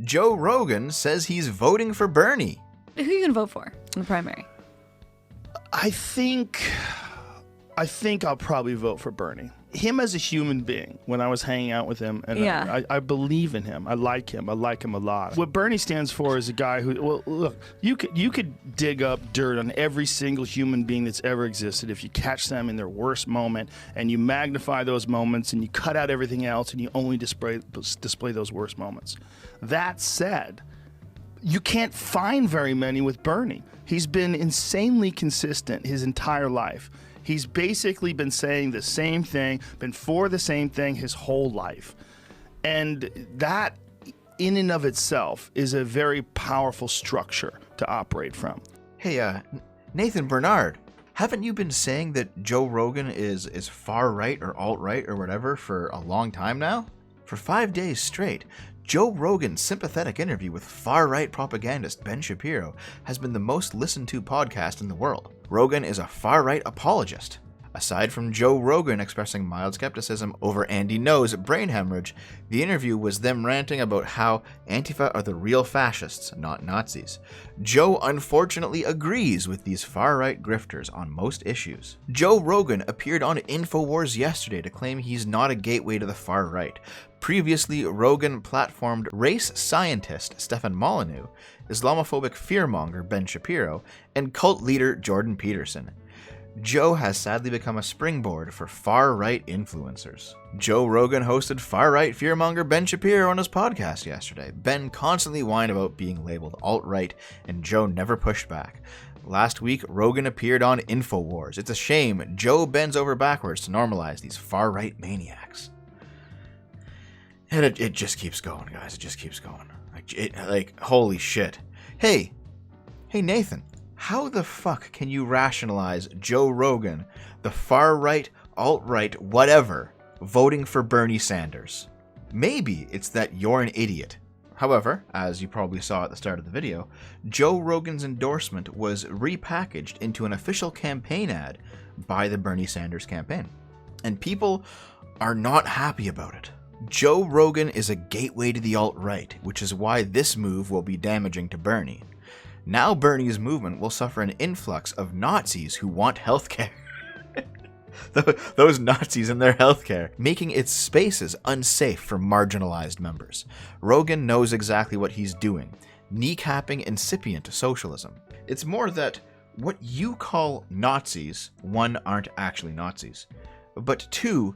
Joe Rogan says he's voting for Bernie. Who are you going to vote for in the primary? I think I'll probably vote for Bernie. Him as a human being, when I was hanging out with him, and Yeah. I believe in him. I like him. I like him a lot. What Bernie stands for is a guy who, well, look, you could dig up dirt on every single human being that's ever existed if you catch them in their worst moment, and you magnify those moments, and you cut out everything else, and you only display those worst moments. That said, you can't find very many with Bernie. He's been insanely consistent his entire life. He's basically been saying the same thing, been for the same thing his whole life. And that, in and of itself, is a very powerful structure to operate from. Hey, Nathan Bernard, haven't you been saying that Joe Rogan is far right or alt-right or whatever for a long time now? For 5 days straight, Joe Rogan's sympathetic interview with far-right propagandist Ben Shapiro has been the most listened to podcast in the world. Rogan is a far-right apologist. Aside from Joe Rogan expressing mild skepticism over Andy Ngo's brain hemorrhage, the interview was them ranting about how Antifa are the real fascists, not Nazis. Joe unfortunately agrees with these far-right grifters on most issues. Joe Rogan appeared on InfoWars yesterday to claim he's not a gateway to the far right. Previously, Rogan platformed race scientist Stefan Molyneux, Islamophobic fearmonger Ben Shapiro, and cult leader Jordan Peterson. Joe has sadly become a springboard for far-right influencers. Joe Rogan hosted far-right fearmonger Ben Shapiro on his podcast yesterday. Ben constantly whined about being labeled alt-right, and Joe never pushed back. Last week, Rogan appeared on InfoWars. It's a shame Joe bends over backwards to normalize these far-right maniacs. And it just keeps going, guys. It just keeps going. Holy shit. Hey Nathan. How the fuck can you rationalize Joe Rogan, the far-right, alt-right, whatever, voting for Bernie Sanders? Maybe it's that you're an idiot. However, as you probably saw at the start of the video, Joe Rogan's endorsement was repackaged into an official campaign ad by the Bernie Sanders campaign. And people are not happy about it. Joe Rogan is a gateway to the alt-right, which is why this move will be damaging to Bernie. Now Bernie's movement will suffer an influx of Nazis who want healthcare. Those Nazis and their healthcare, making its spaces unsafe for marginalized members. Rogan knows exactly what he's doing, kneecapping incipient socialism. It's more that what you call Nazis, one, aren't actually Nazis, but two,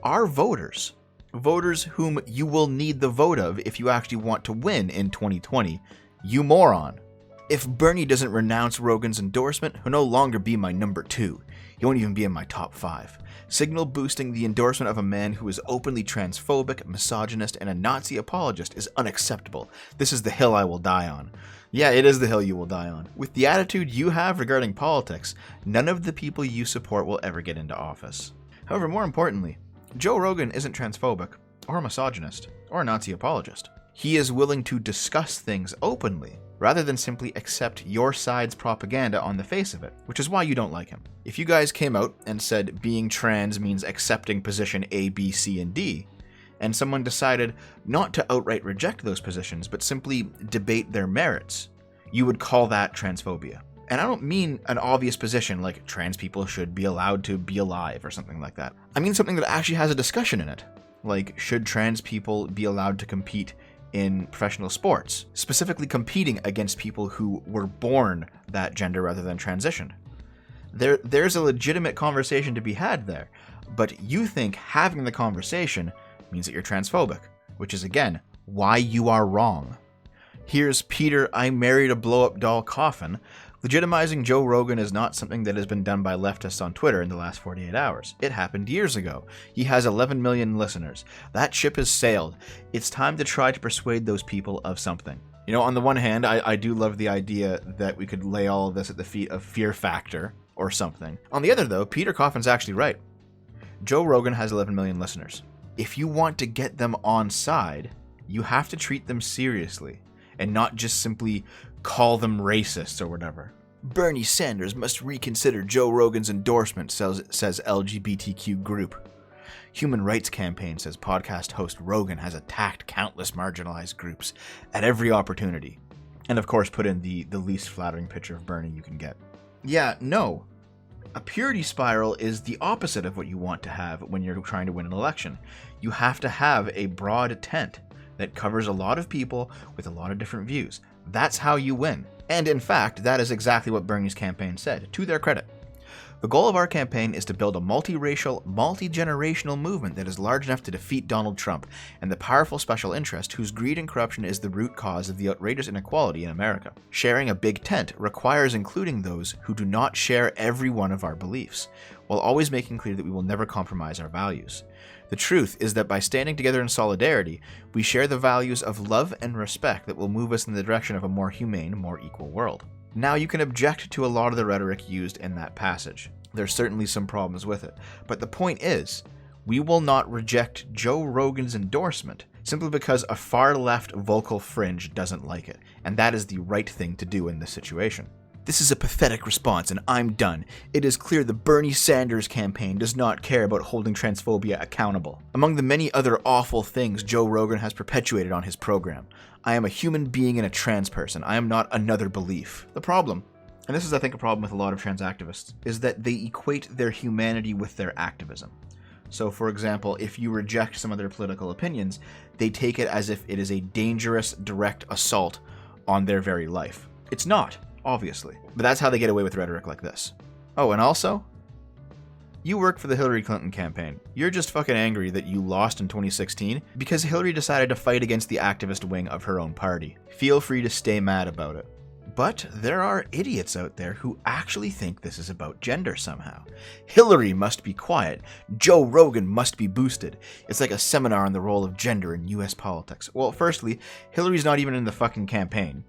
are voters. Voters whom you will need the vote of if you actually want to win in 2020. You moron. If Bernie doesn't renounce Rogan's endorsement, he'll no longer be my number 2. He won't even be in my top 5. Signal boosting the endorsement of a man who is openly transphobic, misogynist, and a Nazi apologist is unacceptable. This is the hill I will die on. Yeah, it is the hill you will die on. With the attitude you have regarding politics, none of the people you support will ever get into office. However, more importantly, Joe Rogan isn't transphobic, or a misogynist, or a Nazi apologist. He is willing to discuss things openly, rather than simply accept your side's propaganda on the face of it, which is why you don't like him. If you guys came out and said being trans means accepting position A, B, C, and D, and someone decided not to outright reject those positions, but simply debate their merits, you would call that transphobia. And I don't mean an obvious position like trans people should be allowed to be alive or something like that. I mean something that actually has a discussion in it, like should trans people be allowed to compete in professional sports, specifically competing against people who were born that gender rather than transitioned. There's a legitimate conversation to be had there, but you think having the conversation means that you're transphobic, which is again, why you are wrong. Here's Peter, I married a blow-up doll coffin. Legitimizing Joe Rogan is not something that has been done by leftists on Twitter in the last 48 hours. It happened years ago. He has 11 million listeners. That ship has sailed. It's time to try to persuade those people of something. You know, on the one hand, I do love the idea that we could lay all of this at the feet of Fear Factor or something. On the other, though, Peter Coffin's actually right. Joe Rogan has 11 million listeners. If you want to get them on side, you have to treat them seriously and not just simply call them racists or whatever. Bernie Sanders must reconsider Joe Rogan's endorsement, says LGBTQ group. Human Rights Campaign says podcast host Rogan has attacked countless marginalized groups at every opportunity. And of course put in the least flattering picture of Bernie you can get. Yeah, no. A purity spiral is the opposite of what you want to have when you're trying to win an election. You have to have a broad tent that covers a lot of people with a lot of different views. That's how you win. And in fact, that is exactly what Bernie's campaign said, to their credit. The goal of our campaign is to build a multiracial, multi-generational movement that is large enough to defeat Donald Trump and the powerful special interest whose greed and corruption is the root cause of the outrageous inequality in America. Sharing a big tent requires including those who do not share every one of our beliefs, while always making clear that we will never compromise our values. The truth is that by standing together in solidarity, we share the values of love and respect that will move us in the direction of a more humane, more equal world. Now, you can object to a lot of the rhetoric used in that passage. There's certainly some problems with it. But the point is, we will not reject Joe Rogan's endorsement simply because a far-left vocal fringe doesn't like it. And that is the right thing to do in this situation. This is a pathetic response, and I'm done. It is clear the Bernie Sanders campaign does not care about holding transphobia accountable. Among the many other awful things Joe Rogan has perpetuated on his program, I am a human being and a trans person. I am not another belief. The problem, and this is I think a problem with a lot of trans activists, is that they equate their humanity with their activism. So for example, if you reject some of their political opinions, they take it as if it is a dangerous, direct assault on their very life. It's not. Obviously. But that's how they get away with rhetoric like this. Oh, and also, you work for the Hillary Clinton campaign. You're just fucking angry that you lost in 2016 because Hillary decided to fight against the activist wing of her own party. Feel free to stay mad about it. But there are idiots out there who actually think this is about gender somehow. Hillary must be quiet. Joe Rogan must be boosted. It's like a seminar on the role of gender in US politics. Well, firstly, Hillary's not even in the fucking campaign.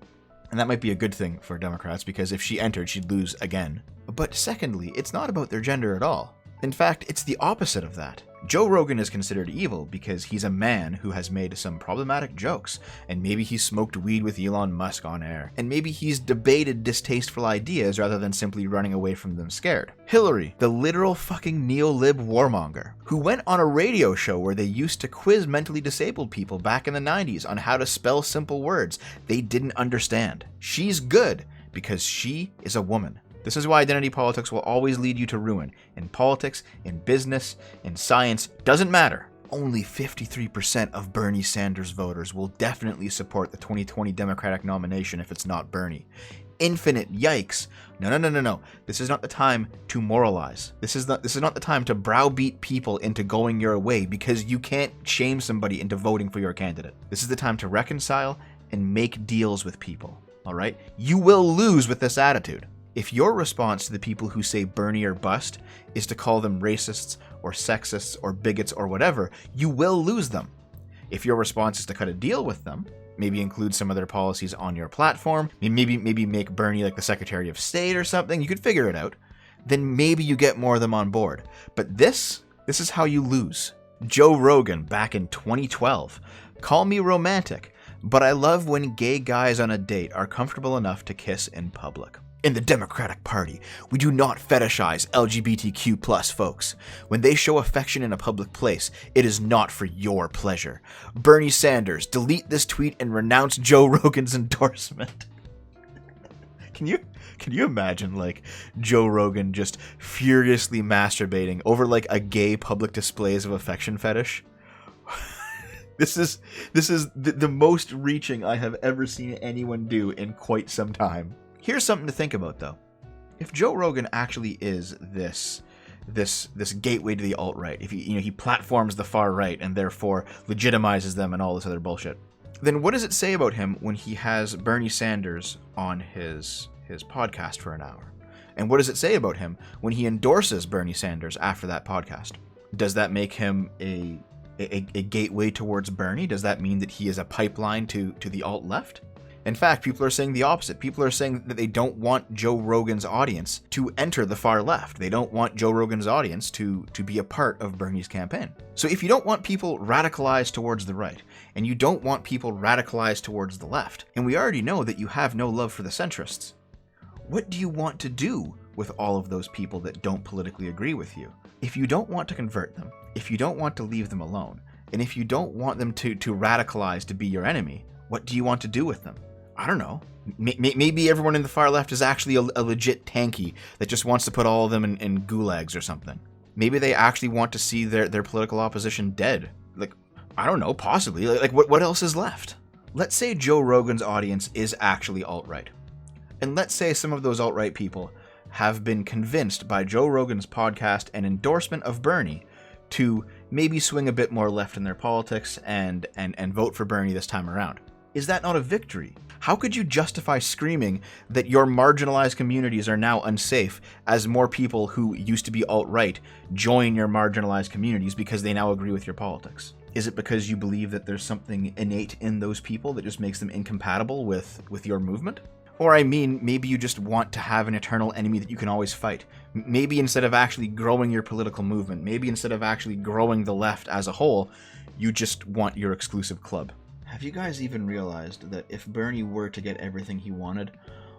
And that might be a good thing for Democrats, because if she entered, she'd lose again. But secondly, it's not about their gender at all. In fact, it's the opposite of that. Joe Rogan is considered evil because he's a man who has made some problematic jokes, and maybe he smoked weed with Elon Musk on air, and maybe he's debated distasteful ideas rather than simply running away from them scared. Hillary, the literal fucking neo-lib warmonger, who went on a radio show where they used to quiz mentally disabled people back in the 90s on how to spell simple words they didn't understand. She's good because she is a woman. This is why identity politics will always lead you to ruin. In politics, in business, in science, doesn't matter. Only 53% of Bernie Sanders voters will definitely support the 2020 Democratic nomination if it's not Bernie. Infinite yikes. No. This is not the time to moralize. This is not the time to browbeat people into going your way because you can't shame somebody into voting for your candidate. This is the time to reconcile and make deals with people. All right? You will lose with this attitude. If your response to the people who say Bernie or bust is to call them racists or sexists or bigots or whatever, you will lose them. If your response is to cut a deal with them, maybe include some of their policies on your platform, maybe make Bernie like the Secretary of State or something, you could figure it out, then maybe you get more of them on board. But this is how you lose. Joe Rogan back in 2012. Call me romantic, but I love when gay guys on a date are comfortable enough to kiss in public. In the Democratic Party, we do not fetishize LGBTQ+ folks. When they show affection in a public place, it is not for your pleasure. Bernie Sanders, delete this tweet and renounce Joe Rogan's endorsement. Can you imagine like Joe Rogan just furiously masturbating over like a gay public displays of affection fetish? This is the most reaching I have ever seen anyone do in quite some time. Here's something to think about, though. If Joe Rogan actually is this gateway to the alt-right, if he platforms the far right and therefore legitimizes them and all this other bullshit, then what does it say about him when he has Bernie Sanders on his podcast for an hour? And what does it say about him when he endorses Bernie Sanders after that podcast? Does that make him a gateway towards Bernie? Does that mean that he is a pipeline to the alt-left? In fact, people are saying the opposite. People are saying that they don't want Joe Rogan's audience to enter the far left. They don't want Joe Rogan's audience to be a part of Bernie's campaign. So if you don't want people radicalized towards the right, and you don't want people radicalized towards the left, and we already know that you have no love for the centrists, what do you want to do with all of those people that don't politically agree with you? If you don't want to convert them, if you don't want to leave them alone, and if you don't want them to radicalize to be your enemy, what do you want to do with them? I don't know. Maybe everyone in the far left is actually a legit tanky that just wants to put all of them in gulags or something. Maybe they actually want to see their political opposition dead. Like, I don't know, possibly. Like what else is left? Let's say Joe Rogan's audience is actually alt-right. And let's say some of those alt-right people have been convinced by Joe Rogan's podcast and endorsement of Bernie to maybe swing a bit more left in their politics and vote for Bernie this time around. Is that not a victory? How could you justify screaming that your marginalized communities are now unsafe as more people who used to be alt-right join your marginalized communities because they now agree with your politics? Is it because you believe that there's something innate in those people that just makes them incompatible with your movement? Or I mean, maybe you just want to have an eternal enemy that you can always fight. Maybe instead of actually growing your political movement, maybe instead of actually growing the left as a whole, you just want your exclusive club. Have you guys even realized that if Bernie were to get everything he wanted,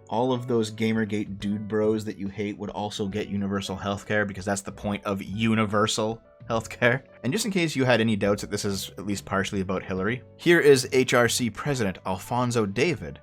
all of those Gamergate dude bros that you hate would also get universal healthcare, because that's the point of universal healthcare? And just in case you had any doubts that this is at least partially about Hillary, here is HRC President Alfonso David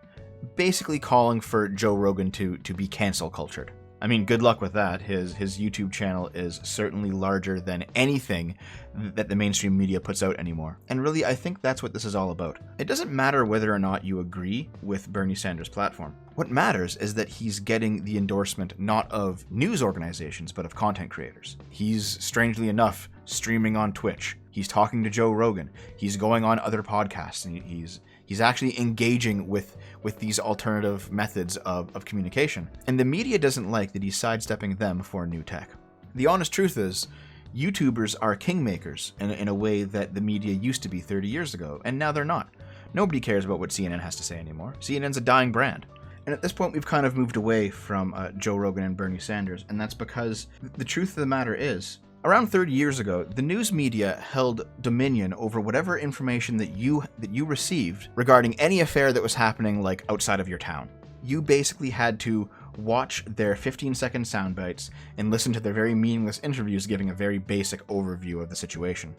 basically calling for Joe Rogan to be cancel cultured. I mean, good luck with that. His YouTube channel is certainly larger than anything that the mainstream media puts out anymore. And really, I think that's what this is all about. It doesn't matter whether or not you agree with Bernie Sanders' platform. What matters is that he's getting the endorsement not of news organizations, but of content creators. He's, strangely enough, streaming on Twitch. He's talking to Joe Rogan. He's going on other podcasts, and he's actually engaging with these alternative methods of communication. And the media doesn't like that he's sidestepping them for new tech. The honest truth is, YouTubers are kingmakers in a way that the media used to be 30 years ago, and now they're not. Nobody cares about what CNN has to say anymore. CNN's a dying brand. And at this point, we've kind of moved away from Joe Rogan and Bernie Sanders, and that's because the truth of the matter is, around 30 years ago, the news media held dominion over whatever information that you received regarding any affair that was happening, like, outside of your town. You basically had to watch their 15-second sound bites and listen to their very meaningless interviews giving a very basic overview of the situation.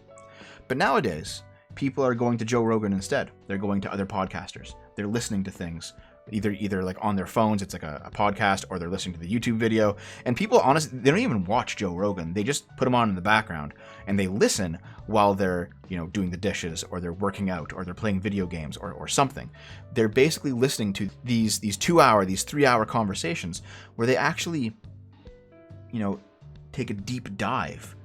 But nowadays, people are going to Joe Rogan instead. They're going to other podcasters. They're listening to things. Either like on their phones, it's like a podcast, or they're listening to the YouTube video. And people, honestly, they don't even watch Joe Rogan. They just put him on in the background and they listen while they're, doing the dishes, or they're working out, or they're playing video games, or something. They're basically listening to these 2-hour, these 3-hour conversations where they actually, take a deep dive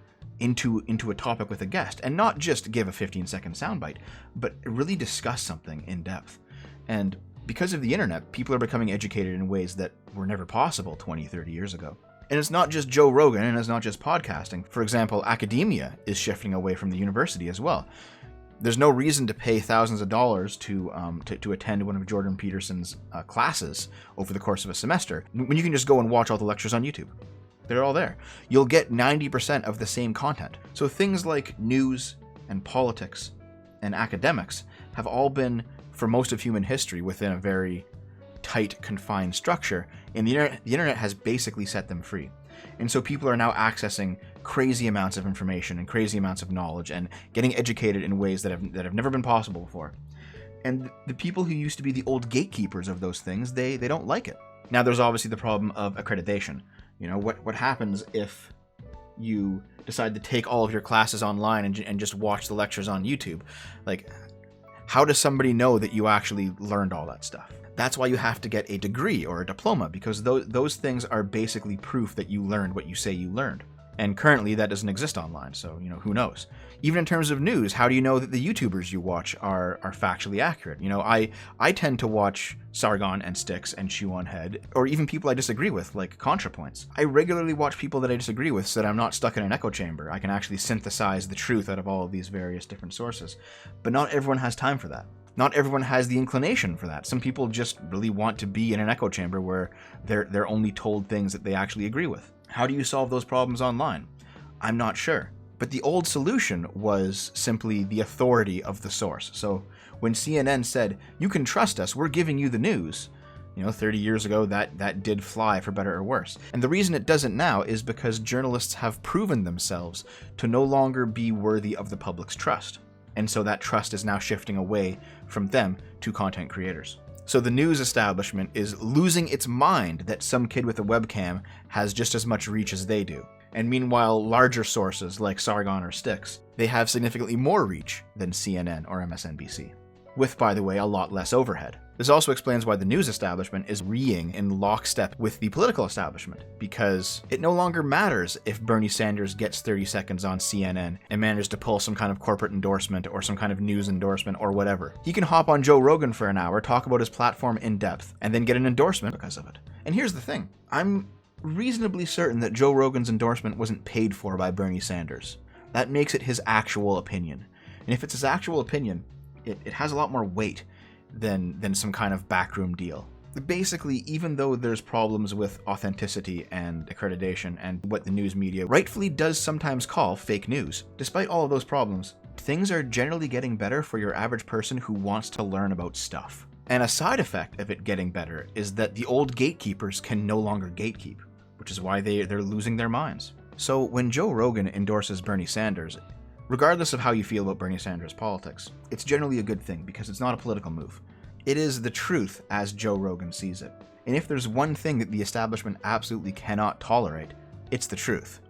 into a topic with a guest, and not just give a 15-second soundbite, but really discuss something in depth. And because of the internet, people are becoming educated in ways that were never possible 20, 30 years ago. And it's not just Joe Rogan, and it's not just podcasting. For example, academia is shifting away from the university as well. There's no reason to pay thousands of dollars to attend one of Jordan Peterson's classes over the course of a semester, when you can just go and watch all the lectures on YouTube. They're all there. You'll get 90% of the same content. So things like news and politics and academics have all been, for most of human history, within a very tight, confined structure, and the internet has basically set them free. And so people are now accessing crazy amounts of information and crazy amounts of knowledge and getting educated in ways that have never been possible before. And the people who used to be the old gatekeepers of those things, they don't like it. Now, there's obviously the problem of accreditation. What happens if you decide to take all of your classes online and just watch the lectures on YouTube? Like, how does somebody know that you actually learned all that stuff? That's why you have to get a degree or a diploma, because those things are basically proof that you learned what you say you learned. And currently that doesn't exist online, so who knows? Even in terms of news, how do you know that the YouTubers you watch are factually accurate? I tend to watch Sargon and Styx and Chew on Head, or even people I disagree with, like ContraPoints. I regularly watch people that I disagree with so that I'm not stuck in an echo chamber. I can actually synthesize the truth out of all of these various different sources. But not everyone has time for that. Not everyone has the inclination for that. Some people just really want to be in an echo chamber where they're only told things that they actually agree with. How do you solve those problems online? I'm not sure. But the old solution was simply the authority of the source. So when CNN said, "You can trust us, we're giving you the news," 30 years ago, that did fly for better or worse. And the reason it doesn't now is because journalists have proven themselves to no longer be worthy of the public's trust. And so that trust is now shifting away from them to content creators. So the news establishment is losing its mind that some kid with a webcam has just as much reach as they do. And meanwhile, larger sources like Sargon or Styx, they have significantly more reach than CNN or MSNBC. With, by the way, a lot less overhead. This also explains why the news establishment is reeing in lockstep with the political establishment, because it no longer matters if Bernie Sanders gets 30 seconds on CNN and manages to pull some kind of corporate endorsement or some kind of news endorsement or whatever. He can hop on Joe Rogan for an hour, talk about his platform in depth, and then get an endorsement because of it. And here's the thing. I'm reasonably certain that Joe Rogan's endorsement wasn't paid for by Bernie Sanders. That makes it his actual opinion. And if it's his actual opinion, it has a lot more weight than some kind of backroom deal. Basically, even though there's problems with authenticity and accreditation and what the news media rightfully does sometimes call fake news, despite all of those problems, things are generally getting better for your average person who wants to learn about stuff. And a side effect of it getting better is that the old gatekeepers can no longer gatekeep, which is why they're losing their minds. So when Joe Rogan endorses Bernie Sanders, regardless of how you feel about Bernie Sanders' politics, it's generally a good thing because it's not a political move. It is the truth as Joe Rogan sees it. And if there's one thing that the establishment absolutely cannot tolerate, it's the truth.